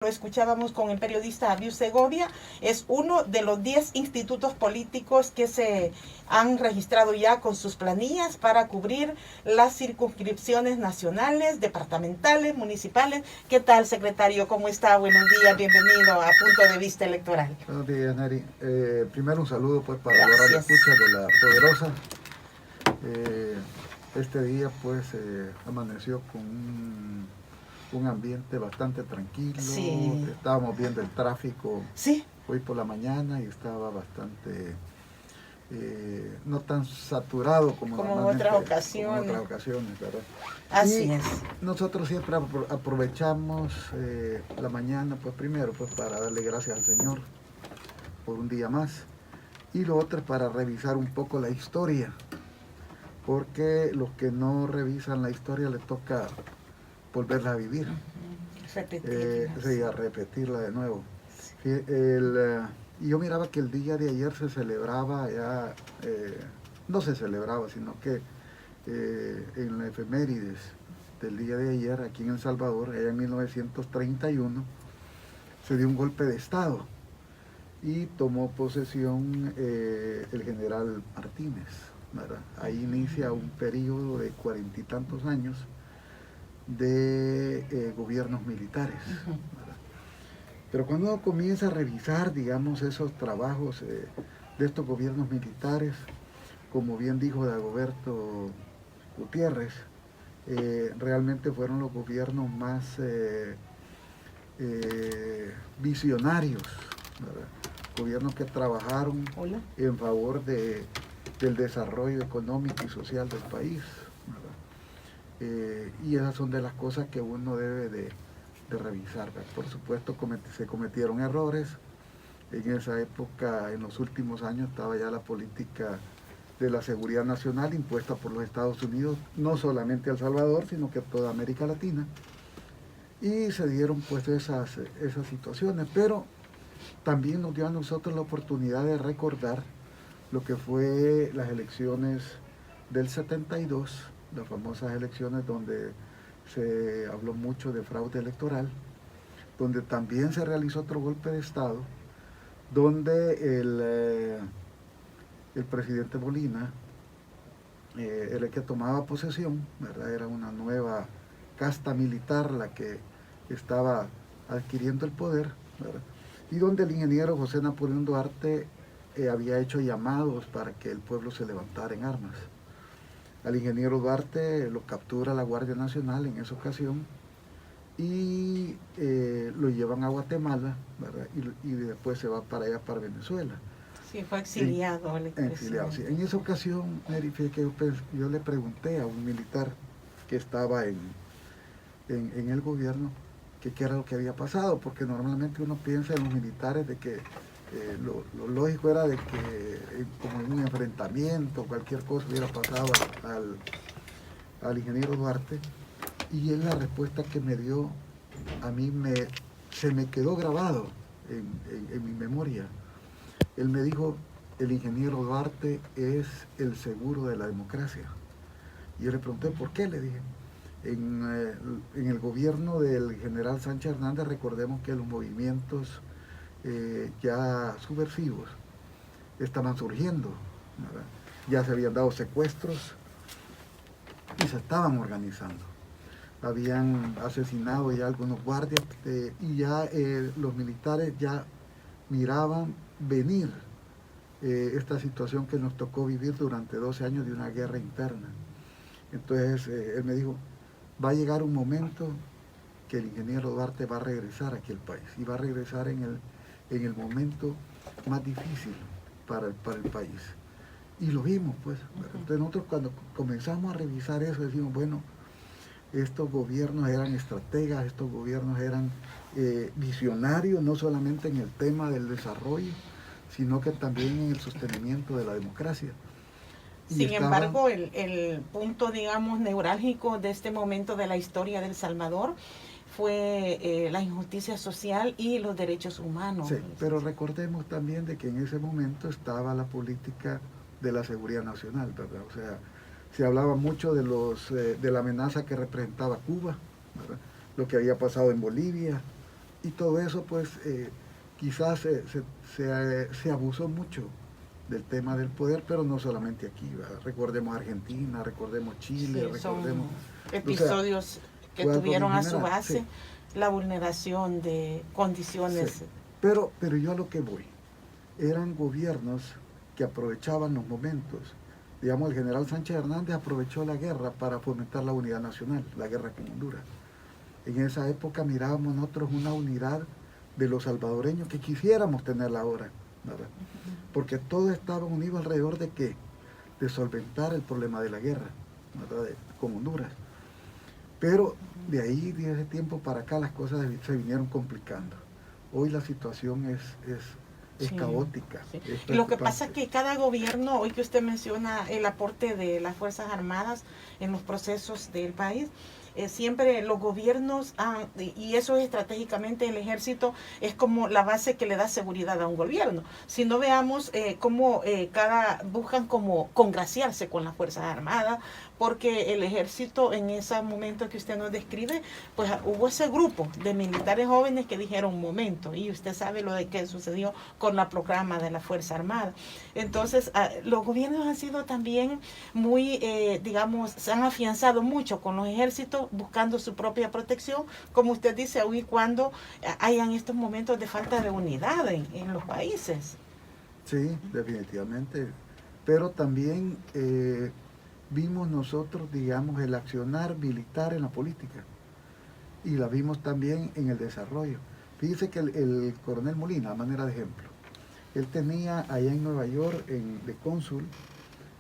Lo escuchábamos con el periodista Abiu Segovia, es uno de los 10 institutos políticos que se han registrado ya con sus planillas para cubrir las circunscripciones nacionales, departamentales, municipales. ¿Qué tal, secretario? ¿Cómo está? Buenos días, bienvenido a Punto de Vista Electoral. Buenos días, Neri. Primero un saludo pues para la radio escucha de La Poderosa. Este día pues amaneció con un ambiente bastante tranquilo. Sí. Estábamos viendo el tráfico sí. Hoy por la mañana y estaba bastante no tan saturado como en otras ocasiones. ¿verdad? Así es. Nosotros siempre aprovechamos la mañana, pues primero pues para darle gracias al Señor por un día más, y lo otro es para revisar un poco la historia, porque los que no revisan la historia les toca volverla a vivir. Repetirla. Repetirla de nuevo. Sí. Y yo miraba que el día de ayer se celebraba ya, no se celebraba, sino que en la efemérides del día de ayer, aquí en El Salvador, allá en 1931, se dio un golpe de Estado y tomó posesión el general Martínez, ¿verdad? Ahí inicia un periodo de 40 y tantos años de gobiernos militares. Pero cuando uno comienza a revisar, digamos, esos trabajos de estos gobiernos militares, como bien dijo Dagoberto Gutiérrez, realmente fueron los gobiernos más visionarios, ¿verdad? Gobiernos que trabajaron en favor del desarrollo económico y social del país, y esas son de las cosas que uno debe de revisar, ¿verdad? Por supuesto se cometieron errores. En esa época, en los últimos años, estaba ya la política de la seguridad nacional impuesta por los Estados Unidos, no solamente a El Salvador, sino que a toda América Latina, y se dieron pues esas situaciones, pero también nos dio a nosotros la oportunidad de recordar lo que fue las elecciones del 72, las famosas elecciones donde se habló mucho de fraude electoral, donde también se realizó otro golpe de Estado, donde el presidente Molina era el que tomaba posesión, ¿verdad? Era una nueva casta militar la que estaba adquiriendo el poder, ¿verdad? Y donde el ingeniero José Napoleón Duarte había hecho llamados para que el pueblo se levantara en armas. Al ingeniero Duarte lo captura la Guardia Nacional en esa ocasión y lo llevan a Guatemala, ¿verdad? Y después se va para allá, para Venezuela. Sí, fue exiliado. Exiliado, sí. En esa ocasión, Mary, que yo le pregunté a un militar que estaba en el gobierno que qué era lo que había pasado, porque normalmente uno piensa en los militares de que lo lógico era de que como en un enfrentamiento, cualquier cosa hubiera pasado al ingeniero Duarte, y es la respuesta que me dio, a mí se me quedó grabado en mi memoria. Él me dijo, el ingeniero Duarte es el seguro de la democracia. Y yo le pregunté, ¿por qué? Le dije, en el gobierno del general Sánchez Hernández, recordemos que los movimientos ya subversivos estaban surgiendo, ¿verdad? Ya se habían dado secuestros y se estaban organizando. Habían asesinado ya algunos guardias y ya los militares ya miraban venir esta situación que nos tocó vivir durante 12 años de una guerra interna. Entonces él me dijo, va a llegar un momento que el ingeniero Duarte va a regresar aquí al país y va a regresar en el momento más difícil para el país. Y lo vimos, pues. Entonces nosotros cuando comenzamos a revisar eso decimos, bueno, estos gobiernos eran estrategas, estos gobiernos eran visionarios, no solamente en el tema del desarrollo, sino que también en el sostenimiento de la democracia. Sin embargo, el punto, digamos, neurálgico de este momento de la historia de El Salvador fue la injusticia social y los derechos humanos. Sí, pero recordemos también de que en ese momento estaba la política de la seguridad nacional, ¿verdad? O sea, se hablaba mucho de la amenaza que representaba Cuba, ¿verdad? Lo que había pasado en Bolivia, Y todo eso, pues, quizás se abusó mucho del tema del poder, pero no solamente aquí, ¿verdad? Recordemos Argentina, recordemos Chile, Sí, recordemos... son episodios que tuvieron a su base la vulneración de condiciones. Sí. Pero yo a lo que voy, eran gobiernos que aprovechaban los momentos. Digamos, el general Sánchez Hernández aprovechó la guerra para fomentar la unidad nacional, la guerra con Honduras. En esa época mirábamos nosotros una unidad de los salvadoreños que quisiéramos tenerla ahora, ¿verdad? Porque todo estaba unido alrededor de qué, de solventar el problema de la guerra, ¿verdad? Con Honduras. Pero de ahí, de ese tiempo para acá, las cosas se vinieron complicando. Hoy la situación es caótica. Sí. Es Y lo que pasa es que cada gobierno, hoy que usted menciona el aporte de las Fuerzas Armadas en los procesos del país, siempre los gobiernos, y eso es estratégicamente el ejército, es como la base que le da seguridad a un gobierno. Si no veamos cómo buscan como congraciarse con las Fuerzas Armadas, porque el ejército en ese momento que usted nos describe, pues hubo ese grupo de militares jóvenes que dijeron un momento, y usted sabe lo de que sucedió con la proclama de la Fuerza Armada. Entonces, los gobiernos han sido también muy, digamos, se han afianzado mucho con los ejércitos, buscando su propia protección, como usted dice, aun y cuando hayan estos momentos de falta de unidad en los países. Sí, definitivamente. Pero también vimos nosotros, digamos, el accionar militar en la política. Y la vimos también en el desarrollo. Fíjese que el coronel Molina, a manera de ejemplo, él tenía allá en Nueva York, de cónsul,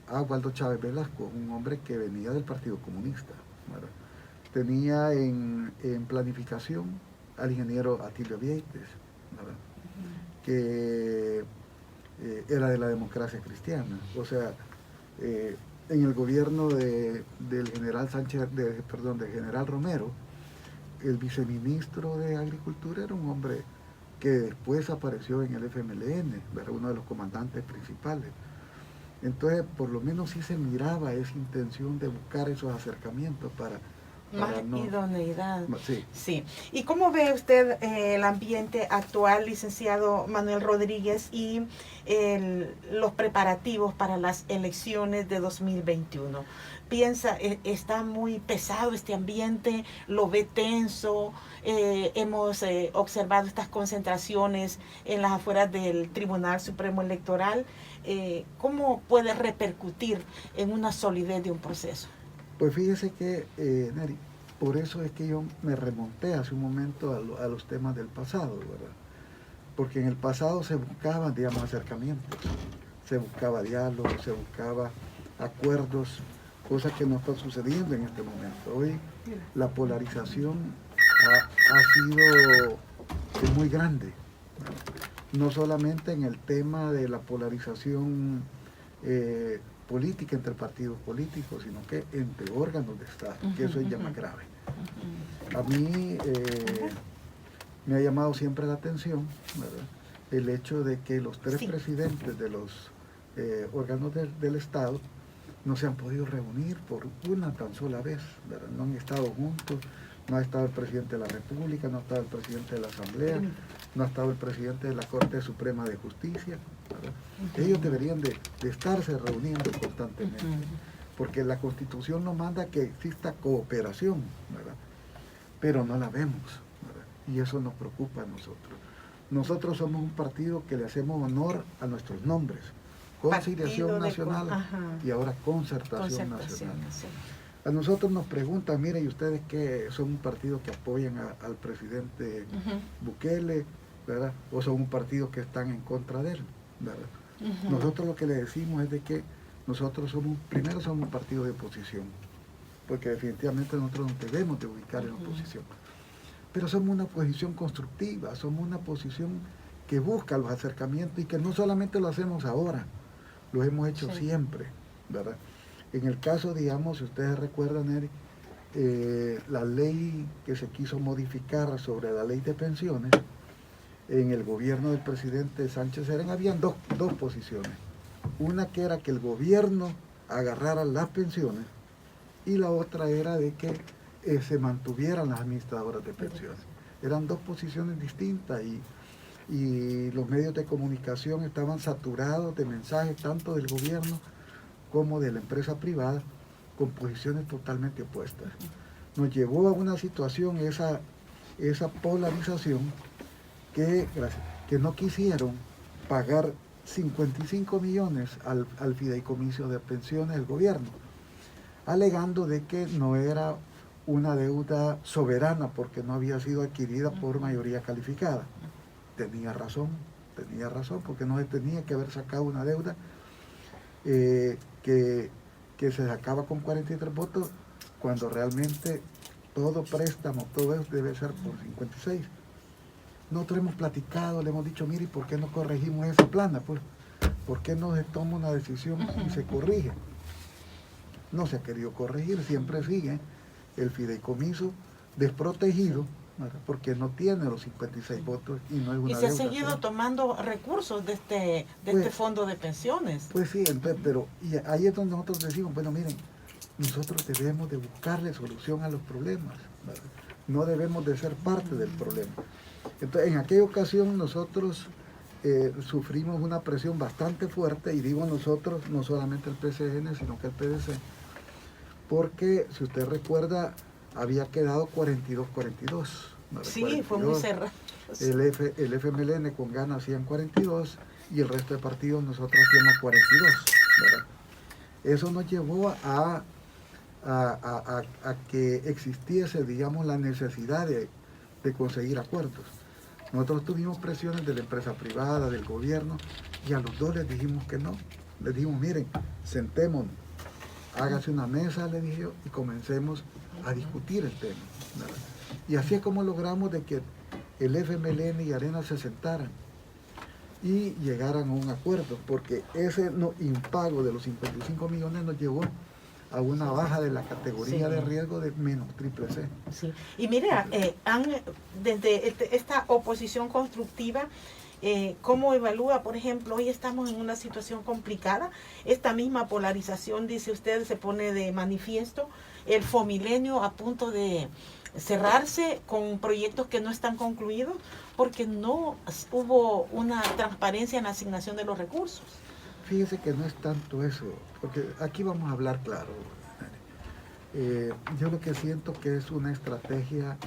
a Waldo Chávez Velasco, un hombre que venía del Partido Comunista, ¿verdad? Tenía en planificación al ingeniero Atilio Vieites, ¿verdad? Que era de la democracia cristiana. O sea, en el gobierno del general del general Romero, el viceministro de Agricultura era un hombre que después apareció en el FMLN, ¿verdad? Uno de los comandantes principales. Entonces, por lo menos sí se miraba esa intención de buscar esos acercamientos para más idoneidad. Sí. Sí. ¿Y cómo ve usted el ambiente actual, licenciado Manuel Rodríguez, y los preparativos para las elecciones de 2021? Piensa, está muy pesado este ambiente, lo ve tenso, hemos observado estas concentraciones en las afueras del Tribunal Supremo Electoral. ¿Cómo puede repercutir en una solidez de un proceso? Pues fíjese que, Neri, por eso es que yo me remonté hace un momento a los temas del pasado, ¿verdad? Porque en el pasado se buscaban, digamos, acercamientos, se buscaba diálogo, se buscaba acuerdos, cosas que no están sucediendo en este momento. Hoy la polarización ha sido muy grande, ¿verdad? No solamente en el tema de la polarización política entre partidos políticos, sino que entre órganos de Estado, que eso es ya más grave. A mí me ha llamado siempre la atención, ¿verdad?, el hecho de que los tres presidentes de los órganos del Estado no se han podido reunir por una tan sola vez, ¿verdad? No han estado juntos, no ha estado el presidente de la República, no ha estado el presidente de la Asamblea, no ha estado el presidente de la Corte Suprema de Justicia, ¿verdad? Ellos deberían de estarse reuniendo constantemente, porque la Constitución nos manda que exista cooperación, ¿verdad?, pero no la vemos, ¿verdad? Y eso nos preocupa a nosotros. Nosotros somos un partido que le hacemos honor a nuestros nombres: Conciliación Nacional y ahora Concertación Nacional. A nosotros nos preguntan, mire, ¿y ustedes qué? ¿Son un partido que apoyan al presidente Bukele, ¿verdad?, o son un partido que están en contra de él, ¿verdad? Nosotros lo que le decimos es de que nosotros primero somos un partido de oposición, porque definitivamente nosotros nos debemos de ubicar en oposición, pero somos una oposición constructiva, somos una oposición que busca los acercamientos y que no solamente lo hacemos ahora, lo hemos hecho siempre, ¿verdad? En el caso, digamos, si ustedes recuerdan, Eric, la ley que se quiso modificar sobre la ley de pensiones, en el gobierno del presidente Sánchez Serén habían dos posiciones. Una que era que el gobierno agarrara las pensiones y la otra era de que se mantuvieran las administradoras de pensiones. eran dos posiciones distintas y los medios de comunicación estaban saturados de mensajes tanto del gobierno como de la empresa privada con posiciones totalmente opuestas. Nos llevó a una situación, esa polarización, que no quisieron pagar 55 millones al fideicomiso de pensiones del gobierno, alegando de que no era una deuda soberana porque no había sido adquirida por mayoría calificada. Tenía razón, porque no se tenía que haber sacado una deuda que se sacaba con 43 votos, cuando realmente todo préstamo, todo eso debe ser por 56. Nosotros hemos platicado, le hemos dicho, mire, ¿por qué no corregimos esa plana? Pues, ¿por qué no se toma una decisión y se corrige? No se ha querido corregir, siempre sigue el fideicomiso desprotegido, ¿verdad? Porque no tiene los 56 votos y no es una y se ha deuda, seguido tomando recursos de este fondo de pensiones. Pues sí, entonces, pero y ahí es donde nosotros decimos, bueno, miren, nosotros debemos de buscarle solución a los problemas, ¿verdad? No debemos de ser parte del problema. Entonces, en aquella ocasión nosotros sufrimos una presión bastante fuerte, y digo nosotros, no solamente el PCN, sino que el PDC, porque, si usted recuerda, había quedado 42-42. Sí, 42. Fue muy cerrado. El FMLN con Gana hacían 42 y el resto de partidos nosotros hacíamos 42, ¿verdad? Eso nos llevó a que existiese, digamos, la necesidad de conseguir acuerdos. Nosotros tuvimos presiones de la empresa privada, del gobierno, y a los dos les dijimos que no. Les dijimos, miren, sentémonos, hágase una mesa, le dije yo, y comencemos a discutir el tema, ¿verdad? Y así es como logramos de que el FMLN y Arena se sentaran y llegaran a un acuerdo, porque ese impago de los 55 millones nos llevó a una baja de la categoría de riesgo de menos triple C. Sí. Y mira, desde esta oposición constructiva, ¿cómo evalúa, por ejemplo, hoy estamos en una situación complicada? Esta misma polarización, dice usted, se pone de manifiesto, el Fomilenio a punto de cerrarse con proyectos que no están concluidos porque no hubo una transparencia en la asignación de los recursos. Fíjese que no es tanto eso, porque aquí vamos a hablar claro. Yo lo que siento que es una estrategia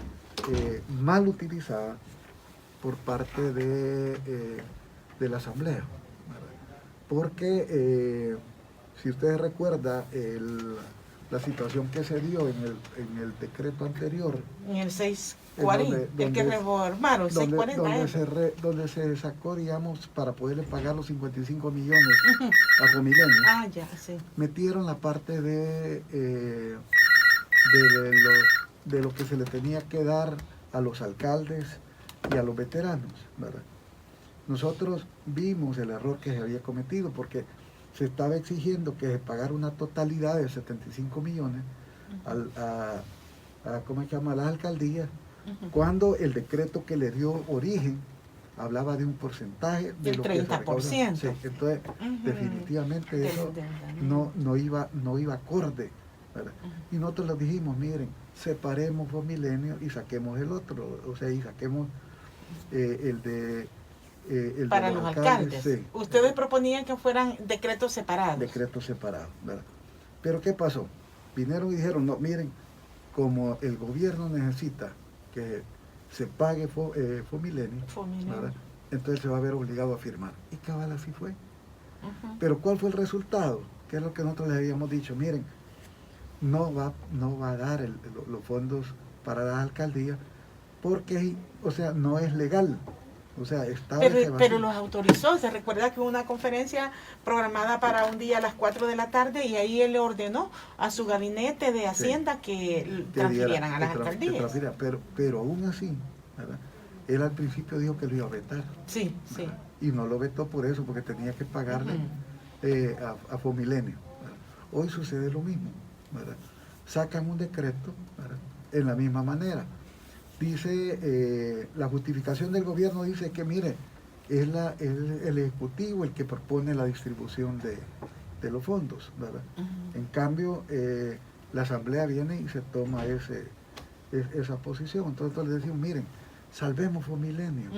mal utilizada por parte de la Asamblea, ¿verdad? Porque si ustedes recuerdan la situación que se dio en el decreto anterior, en el 640, el que reformaron, 640, donde se sacó, digamos, para poderle pagar los 55 millones a Fomilenio. Ah, ya, sí. Metieron la parte de lo que se le tenía que dar a los alcaldes y a los veteranos, ¿verdad? Nosotros vimos el error que se había cometido, porque se estaba exigiendo que se pagara una totalidad de 75 millones ¿cómo se llama?, a las alcaldías, cuando el decreto que le dio origen hablaba de un porcentaje de lo 30%. Que se sí, entonces, definitivamente eso no iba acorde, ¿verdad? Y nosotros les dijimos, miren, separemos Fomilenio y saquemos el otro, o sea, y saquemos el para los alcaldes. Sí. Ustedes proponían que fueran decretos separados. Decretos separados, ¿verdad? Pero ¿qué pasó? Vinieron y dijeron, no, miren, como el gobierno necesita que se pague Fomilenio, ¿verdad? Entonces se va a ver obligado a firmar. Y cabal, así fue. Pero ¿cuál fue el resultado? Que es lo que nosotros les habíamos dicho, miren, no va a dar los fondos para las alcaldías porque, o sea, no es legal. O sea, pero los autorizó. Se recuerda que hubo una conferencia programada para un día a las 4 de la tarde y ahí él le ordenó a su gabinete de Hacienda que transfirieran a las alcaldías. Pero aún así, ¿verdad? Él al principio dijo que lo iba a vetar. Sí, sí. Y no lo vetó por eso, porque tenía que pagarle a Fomilenio, ¿verdad? Hoy sucede lo mismo, ¿verdad? Sacan un decreto, ¿verdad?, en la misma manera. Dice, la justificación del gobierno dice que, mire, es el Ejecutivo el que propone la distribución de los fondos, ¿verdad? En cambio, la Asamblea viene y se toma esa posición. Entonces le decimos, miren, salvemos Fomilenio.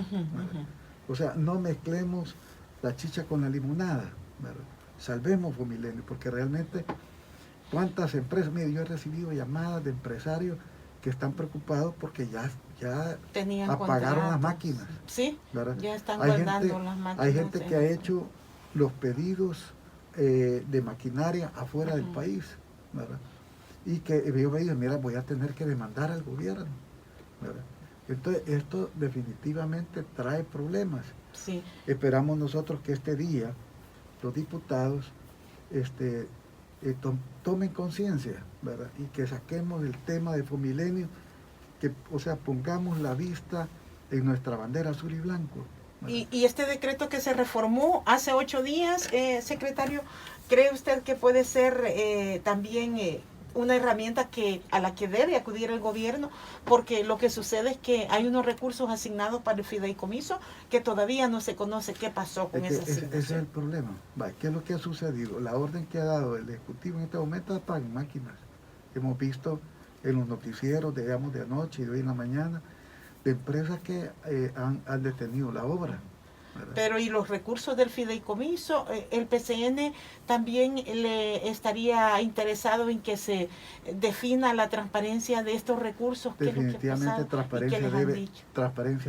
O sea, no mezclemos la chicha con la limonada, ¿verdad? Salvemos Fomilenio, porque realmente, ¿cuántas empresas? Mire, yo he recibido llamadas de empresarios que están preocupados porque ya tenían apagaron contratos. las máquinas. Sí, ¿verdad? ya están Hay guardando gente, las máquinas. hay gente que ha hecho los pedidos de maquinaria afuera del país, ¿verdad? Y que yo me dije, mira, voy a tener que demandar al gobierno, ¿verdad? Entonces, esto definitivamente trae problemas. Sí. Esperamos nosotros que este día los diputados tomen conciencia, ¿verdad? Y que saquemos el tema de Fomilenio, que, o sea, pongamos la vista en nuestra bandera azul y blanco. Y este decreto que se reformó hace 8 días, secretario, ¿cree usted que puede ser también una herramienta a la que debe acudir el gobierno? Porque lo que sucede es que hay unos recursos asignados para el fideicomiso que todavía no se conoce qué pasó con esa asignación. Ese es el problema. ¿Qué es lo que ha sucedido? La orden que ha dado el Ejecutivo en este momento es para máquinas. Hemos visto en los noticieros, digamos, de anoche y de hoy en la mañana, de empresas que han detenido la obra. ¿verdad? Pero ¿y los recursos del fideicomiso? ¿El PCN también le estaría interesado en que se defina la transparencia de estos recursos? Definitivamente transparencia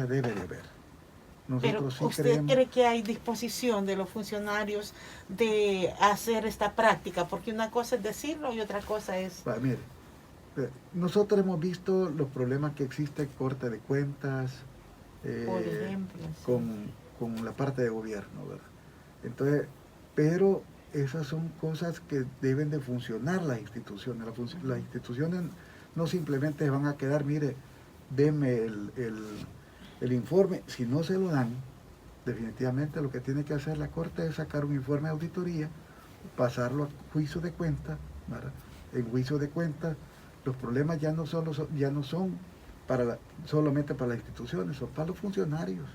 debe de haber. Pero sí ¿usted cree que hay disposición de los funcionarios de hacer esta práctica? Porque una cosa es decirlo y otra cosa es... Mire, nosotros hemos visto los problemas que existen, corte de cuentas, por ejemplo, con la parte de gobierno, ¿verdad? Entonces, pero esas son cosas que deben de funcionar las instituciones. Las instituciones no simplemente van a quedar, mire, deme el informe. Si no se lo dan, definitivamente lo que tiene que hacer la Corte es sacar un informe de auditoría, pasarlo a juicio de cuentas, ¿verdad? En juicio de cuentas, los problemas ya no son solamente para las instituciones, son para los funcionarios.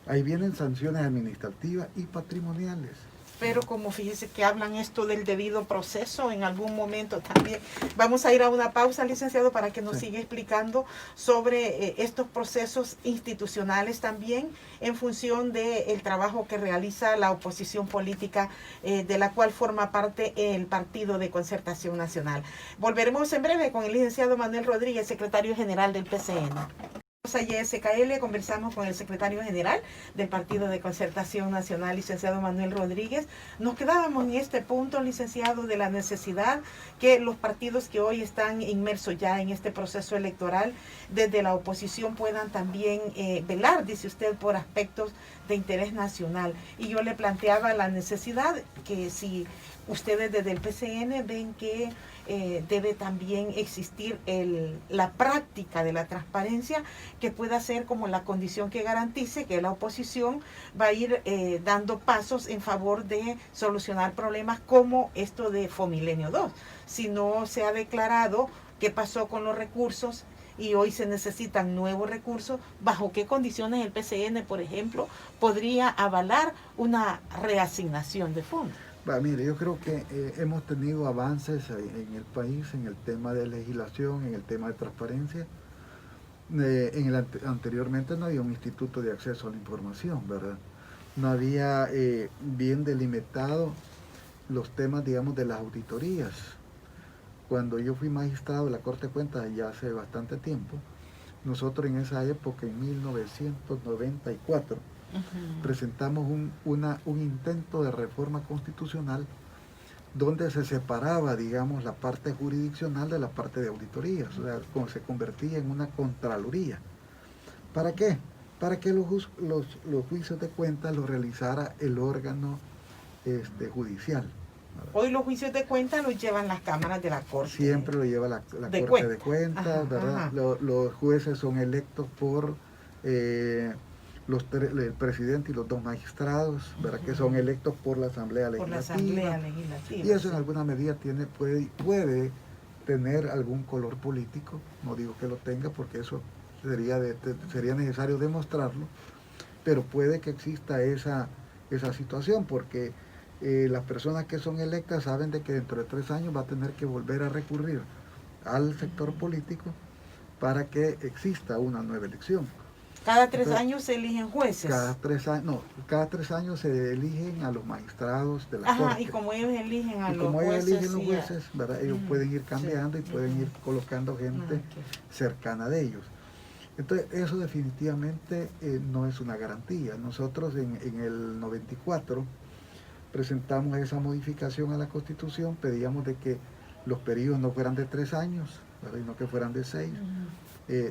Ahí vienen sanciones administrativas y patrimoniales. Pero como fíjese que hablan esto del debido proceso en algún momento también. Vamos a ir a una pausa, licenciado, para que nos siga explicando sobre estos procesos institucionales también en función del trabajo que realiza la oposición política de la cual forma parte el Partido de Concertación Nacional. Volveremos en breve con el licenciado Manuel Rodríguez, secretario general del PCN. A YSKL conversamos con el secretario general del Partido de Concertación Nacional, licenciado Manuel Rodríguez. Nos quedábamos en este punto, licenciado, de la necesidad que los partidos que hoy están inmersos ya en este proceso electoral, desde la oposición puedan también velar, dice usted, por aspectos de interés nacional. Y yo le planteaba la necesidad que si ustedes desde el PCN ven que debe también existir la práctica de la transparencia, que pueda ser como la condición que garantice que la oposición va a ir dando pasos en favor de solucionar problemas como esto de Fomilenio 2. Si no se ha declarado qué pasó con los recursos y hoy se necesitan nuevos recursos, ¿bajo qué condiciones el PCN, por ejemplo, podría avalar una reasignación de fondos? Mire, yo creo que hemos tenido avances en el país en el tema de legislación, en el tema de transparencia. Anteriormente no había un instituto de acceso a la información, ¿verdad? No había bien delimitado los temas, digamos, de las auditorías. Cuando yo fui magistrado de la Corte de Cuentas ya hace bastante tiempo, nosotros en esa época, en 1994, presentamos un intento de reforma constitucional donde se separaba, digamos, la parte jurisdiccional de la parte de auditorías, o sea, como se convertía en una contraloría. ¿Para qué? Para que los juicios de cuentas los realizara el órgano judicial. Hoy los juicios de cuentas los llevan las cámaras de la Corte. Siempre lo lleva la Corte de Cuentas, ¿verdad? Los jueces son electos por el presidente y los 2 magistrados, ¿verdad? Que son electos por la Asamblea Legislativa. Y eso en alguna medida puede tener algún color político. No digo que lo tenga porque eso sería necesario demostrarlo, pero puede que exista esa situación porque las personas que son electas saben de que dentro de 3 años va a tener que volver a recurrir al sector político para que exista una nueva elección. Cada 3 Entonces, años se eligen jueces. Cada 3 años se eligen a los magistrados de la Ajá, Corte. y como ellos eligen a Y los como ellos jueces. eligen los jueces, ¿verdad? Ellos pueden ir cambiando y sí, pueden ir colocando gente cercana de ellos. Entonces, eso definitivamente no es una garantía. Nosotros en el 94 presentamos esa modificación a la Constitución, pedíamos de que los periodos no fueran de 3 años, ¿verdad? Y no que fueran de 6.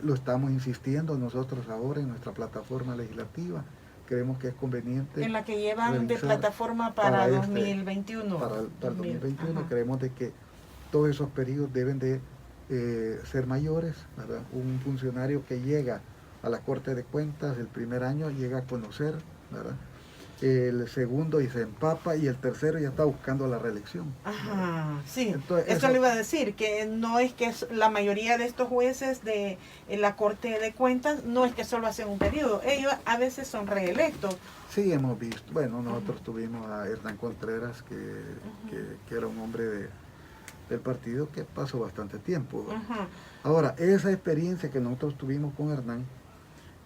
Lo estamos insistiendo nosotros ahora en nuestra plataforma legislativa. Creemos que es conveniente. En la que llevan de plataforma para 2021. Para el 2021 creemos de que todos esos periodos deben de ser mayores, ¿verdad? Un funcionario que llega a la Corte de Cuentas el primer año llega a conocer, ¿verdad? El segundo y se empapa, y el tercero ya está buscando la reelección. Ajá, sí. Entonces, eso le iba a decir, que no es que la mayoría de estos jueces de la Corte de Cuentas no es que solo hacen un periodo, ellos a veces son reelectos. Sí, hemos visto, bueno, nosotros tuvimos a Hernán Contreras, que era un hombre del partido que pasó bastante tiempo. Ahora, esa experiencia que nosotros tuvimos con Hernán,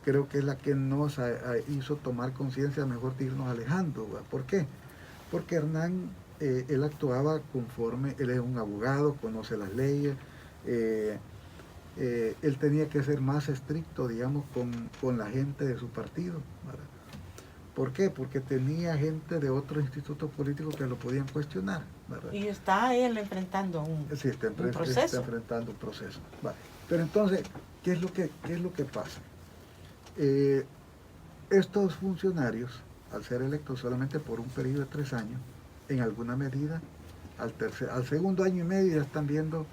creo que es la que nos hizo tomar conciencia, mejor de irnos alejando. ¿Verdad? ¿Por qué? Porque Hernán, él actuaba conforme, él es un abogado, conoce las leyes, él tenía que ser más estricto, digamos, con la gente de su partido. ¿Verdad? ¿Por qué? Porque tenía gente de otros institutos políticos que lo podían cuestionar. ¿Verdad? Y está él enfrentando un proceso. Está enfrentando un proceso. Vale. Pero entonces, ¿qué es lo que pasa? Estos funcionarios, al ser electos solamente por un periodo de 3 años, en alguna medida, al segundo año y medio ya están viendo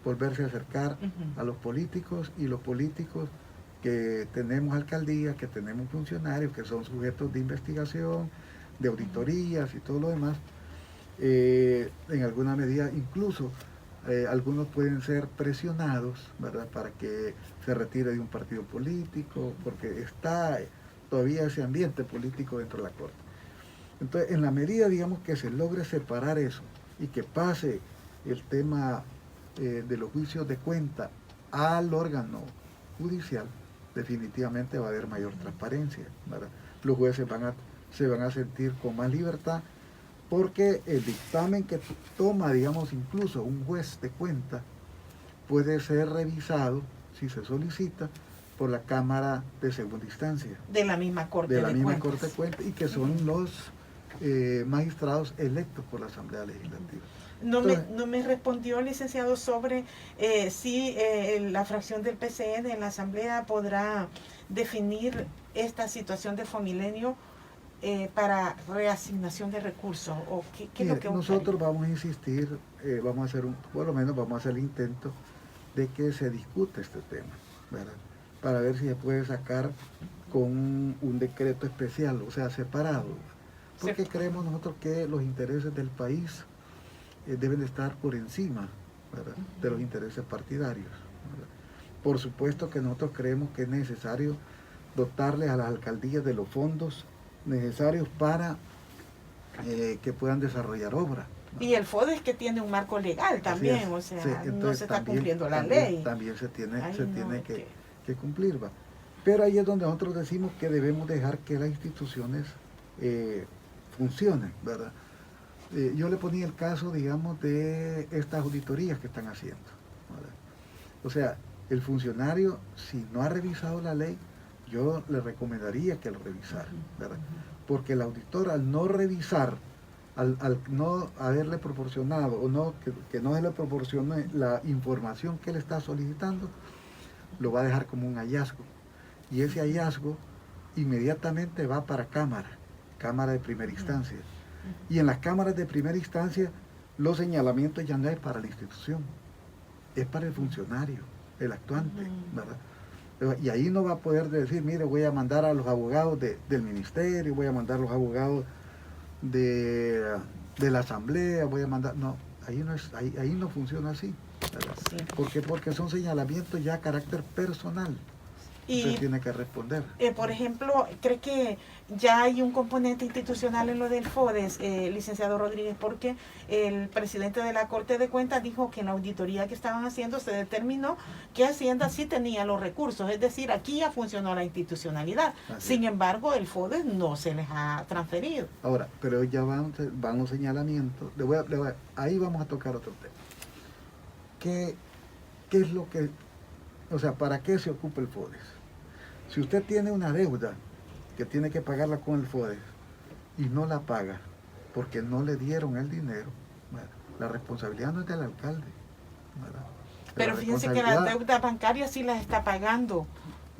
volverse a acercar a los políticos, y los políticos que tenemos alcaldías, que tenemos funcionarios, que son sujetos de investigación, de auditorías y todo lo demás, en alguna medida incluso algunos pueden ser presionados, ¿verdad?, para que se retire de un partido político, porque está todavía ese ambiente político dentro de la Corte. Entonces, en la medida, digamos, que se logre separar eso y que pase el tema de los juicios de cuenta al órgano judicial, definitivamente va a haber mayor transparencia, ¿verdad? Los jueces se van a sentir con más libertad, porque el dictamen que toma, digamos, incluso un juez de cuenta, puede ser revisado, si se solicita, por la Cámara de Segunda Instancia. De la misma Corte de la misma Cuentas. Corte de Cuentas, y que son los magistrados electos por la Asamblea Legislativa. No me respondió, licenciado, sobre si la fracción del PCN en la Asamblea podrá definir esta situación de Fomilenio para reasignación de recursos, o qué es lo que nosotros vamos a insistir, vamos a hacer por lo menos vamos a hacer el intento de que se discute este tema, ¿verdad?, para ver si se puede sacar con un decreto especial, o sea, separado, porque creemos nosotros que los intereses del país deben estar por encima, ¿verdad?, de los intereses partidarios, ¿verdad? Por supuesto que nosotros creemos que es necesario dotarles a las alcaldías de los fondos necesarios para que puedan desarrollar obras, ¿no? Y el FODES que tiene un marco legal también, o sea, sí, no se está cumpliendo la ley. También se tiene que cumplir, ¿va? Pero ahí es donde nosotros decimos que debemos dejar que las instituciones funcionen, ¿verdad? Yo le ponía el caso, digamos, de estas auditorías que están haciendo, ¿verdad? O sea, el funcionario, si no ha revisado la ley, yo le recomendaría que lo revisara, ¿verdad? Porque el auditor, al no revisar, al no haberle proporcionado, o no que no se le proporcione la información que él está solicitando, lo va a dejar como un hallazgo. Y ese hallazgo inmediatamente va para cámara de primera instancia. Y en las cámaras de primera instancia, los señalamientos ya no es para la institución, es para el funcionario, el actuante, ¿verdad? Y ahí no va a poder decir, mire, voy a mandar a los abogados del ministerio, voy a mandar a los abogados de la asamblea, voy a mandar... No, ahí no funciona así, ¿verdad? Sí. Porque son señalamientos ya a carácter personal. usted tiene que responder. Por ejemplo, ¿cree que ya hay un componente institucional en lo del FODES, licenciado Rodríguez? Porque el presidente de la Corte de Cuentas dijo que en la auditoría que estaban haciendo se determinó que Hacienda sí tenía los recursos, es decir, aquí ya funcionó la institucionalidad. Sin embargo, el FODES no se les ha transferido. Ahora, pero ya van los señalamientos. Ahí vamos a tocar otro tema. ¿Qué es lo que, o sea, para qué se ocupa el FODES? Si usted tiene una deuda que tiene que pagarla con el FODES y no la paga porque no le dieron el dinero, bueno, la responsabilidad no es del alcalde. Pero fíjense que la deuda bancaria sí las está pagando.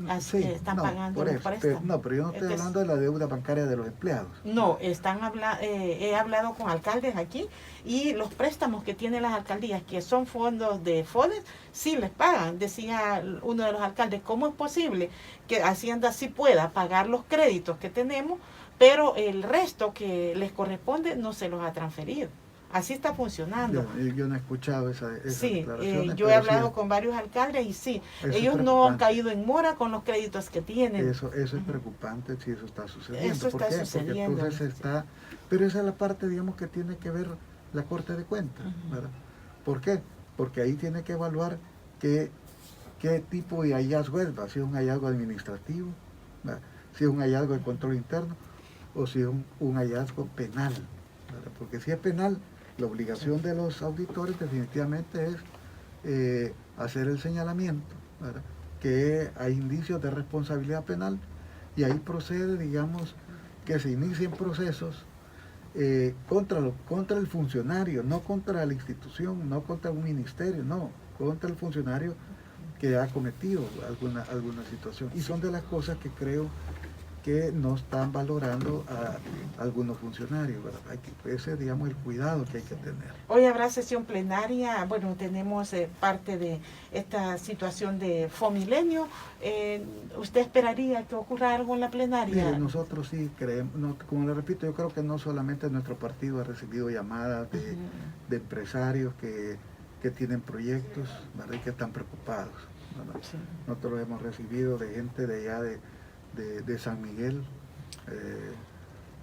Así sí, están pagando los préstamos. Pero yo no estoy hablando de la deuda bancaria de los empleados. No, he hablado con alcaldes aquí y los préstamos que tienen las alcaldías, que son fondos de FODES, sí les pagan. Decía uno de los alcaldes, ¿cómo es posible que Hacienda sí pueda pagar los créditos que tenemos, pero el resto que les corresponde no se los ha transferido? Así está funcionando. Yo no he escuchado esa sí, yo he hablado con varios alcaldes y sí, ellos no han caído en mora con los créditos que tienen. Eso es preocupante si eso está sucediendo. Eso está sucediendo. Porque entonces pero esa es la parte, digamos, que tiene que ver la Corte de Cuentas, ¿verdad? ¿Por qué? Porque ahí tiene que evaluar qué tipo de hallazgo es, si es un hallazgo administrativo, ¿verdad? Si es un hallazgo de control interno o si es un hallazgo penal, ¿verdad? Porque si es penal, la obligación de los auditores definitivamente es hacer el señalamiento, ¿verdad? Que hay indicios de responsabilidad penal y ahí procede, digamos, que se inicien procesos contra el funcionario, no contra la institución, no contra un ministerio, no, contra el funcionario que ha cometido alguna situación. Y son de las cosas que creo que no están valorando a algunos funcionarios, ¿verdad? Ese es, digamos, el cuidado que hay que tener. Hoy habrá sesión plenaria, bueno, tenemos parte de esta situación de FOMilenio. ¿Usted esperaría que ocurra algo en la plenaria? Mire, nosotros sí creemos, como le repito, yo creo que no solamente nuestro partido ha recibido llamadas de empresarios que tienen proyectos, ¿verdad? Y que están preocupados, ¿verdad? Sí. Nosotros hemos recibido de gente de allá de San Miguel.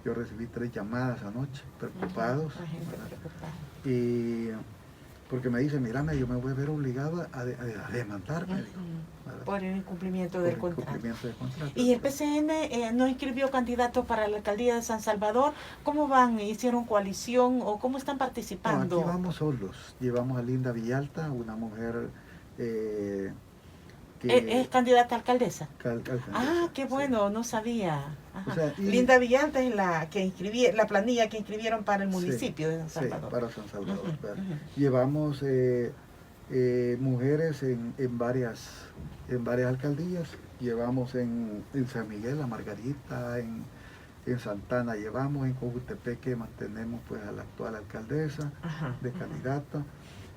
Yo recibí 3 llamadas anoche, preocupados. Y porque me dicen, mira, yo me voy a ver obligado a demandar, me dijo, por el incumplimiento del contrato. Y el Pero PCN no inscribió candidatos para la alcaldía de San Salvador. ¿Cómo van? ¿Hicieron coalición o cómo están participando? No, aquí vamos solos. Llevamos a Linda Villalta, una mujer ¿Es candidata a alcaldesa? Qué bueno, sí. No sabía. O sea, Linda Villalta es la planilla que inscribieron para el municipio de San Salvador. Sí, para San Salvador. Llevamos mujeres en varias alcaldías. Llevamos en San Miguel a Margarita, en Santana llevamos, en Cojutepeque mantenemos pues a la actual alcaldesa de candidata.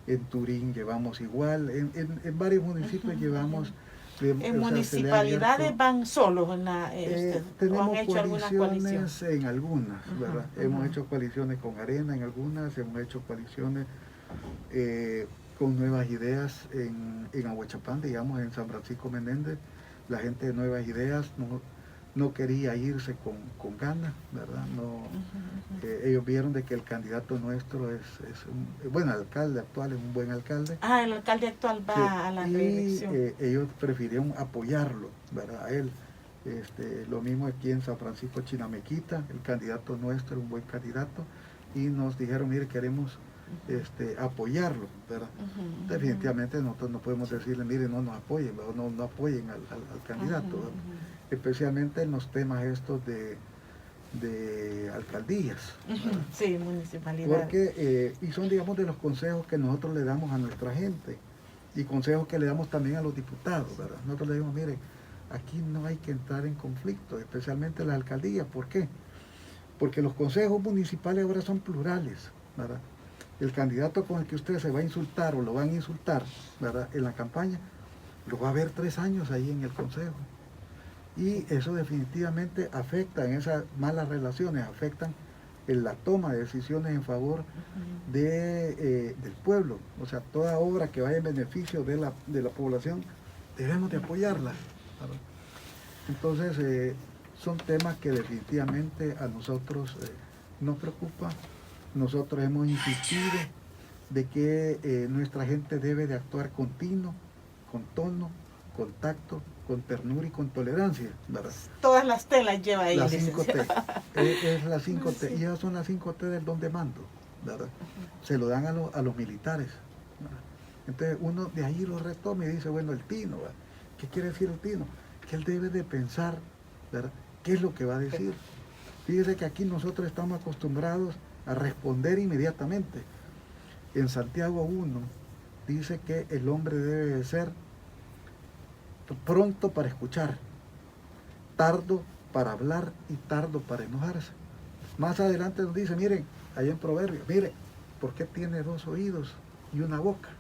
En Turín llevamos igual, en varios municipios llevamos. En municipalidades van solos, tenemos ¿o han hecho coaliciones en algunas, ¿verdad? Hemos hecho coaliciones con Arena en algunas, hemos hecho coaliciones con Nuevas Ideas en Ahuachapán, digamos, en San Francisco Menéndez. La gente de Nuevas Ideas no quería irse con ganas, ¿verdad? Ellos vieron de que el candidato nuestro es un alcalde actual, es un buen alcalde. El alcalde actual va a la reelección. Ellos prefirieron apoyarlo, ¿verdad? A él. Lo mismo aquí en San Francisco Chinamequita, el candidato nuestro es un buen candidato, y nos dijeron, mire, queremos apoyarlo, ¿verdad? Definitivamente nosotros no podemos decirle, mire, no nos apoyen, no apoyen al candidato, especialmente en los temas estos de alcaldías, sí, municipalidades. Porque, y son, digamos, de los consejos que nosotros le damos a nuestra gente, y consejos que le damos también a los diputados, ¿verdad? Nosotros le decimos, mire, aquí no hay que entrar en conflicto, especialmente las alcaldías. ¿Por qué? Porque los consejos municipales ahora son plurales, ¿verdad? El candidato con el que usted se va a insultar o lo van a insultar, ¿verdad?, en la campaña, lo va a ver 3 años ahí en el consejo. Y eso definitivamente afecta, en esas malas relaciones, afectan en la toma de decisiones en favor del pueblo. O sea, toda obra que vaya en beneficio de la población, debemos de apoyarla, ¿verdad? Entonces, son temas que definitivamente a nosotros nos preocupa. Nosotros hemos insistido de que nuestra gente debe de actuar continuo, con tono, con tacto, con ternura y con tolerancia, ¿verdad? Todas las telas lleva ahí. Las 5T. Es las 5T. Sí. Y esas son las 5T del don de mando, ¿verdad? Se lo dan a los militares, ¿verdad? Entonces uno de ahí lo retoma y dice, bueno, el tino, ¿verdad? ¿Qué quiere decir el tino? Que él debe de pensar, ¿verdad? ¿Qué es lo que va a decir? Fíjese que aquí nosotros estamos acostumbrados a responder inmediatamente. En Santiago 1 dice que el hombre debe de ser pronto para escuchar, tardo para hablar y tardo para enojarse. Más adelante nos dice, miren, ahí en Proverbios, mire, ¿por qué tiene 2 oídos y una boca?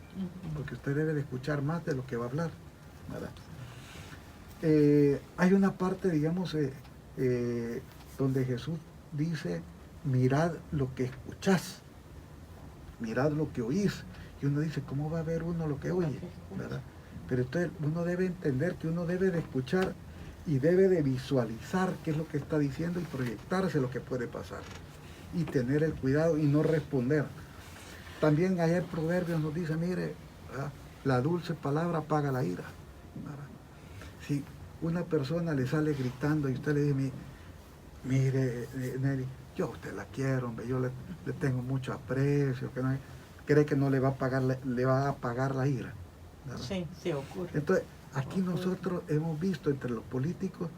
Porque usted debe de escuchar más de lo que va a hablar, ¿verdad? Hay una parte, digamos, donde Jesús dice, mirad lo que escuchás, mirad lo que oís. Y uno dice, ¿cómo va a ver uno lo que oye? ¿Verdad? Pero entonces uno debe entender que uno debe de escuchar y debe de visualizar qué es lo que está diciendo y proyectarse lo que puede pasar. Y tener el cuidado y no responder. También allá en Proverbios nos dice, mire, ¿verdad? La dulce palabra apaga la ira, ¿verdad? Si una persona le sale gritando y usted le dice, mire, Nelly, yo a usted la quiero, hombre, yo le tengo mucho aprecio, que no, cree que no le va a apagar la ira, ¿verdad? Sí, sí ocurre. Entonces, aquí nosotros hemos visto entre los políticos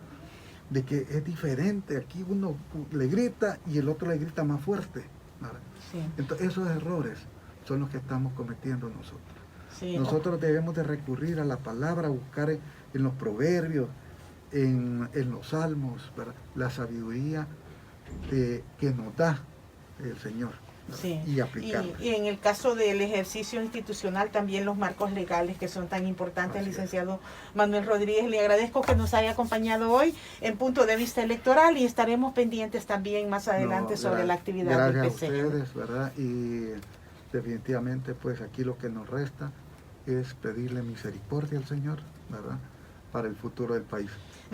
de que es diferente, aquí uno le grita y el otro le grita más fuerte, ¿verdad? Sí. Entonces, esos errores son los que estamos cometiendo nosotros. Sí. Nosotros debemos de recurrir a la palabra, buscar en los proverbios, en los salmos, ¿verdad? La sabiduría que nos da el Señor, sí. Y aplicarla. Y en el caso del ejercicio institucional, también los marcos legales que son tan importantes, Así licenciado Manuel Rodríguez, le agradezco que nos haya acompañado hoy en Punto de Vista Electoral y estaremos pendientes también más adelante sobre la actividad del Gracias PCM. a ustedes, ¿verdad? Y definitivamente, pues aquí lo que nos resta es pedirle misericordia al Señor, ¿verdad? Para el futuro del país.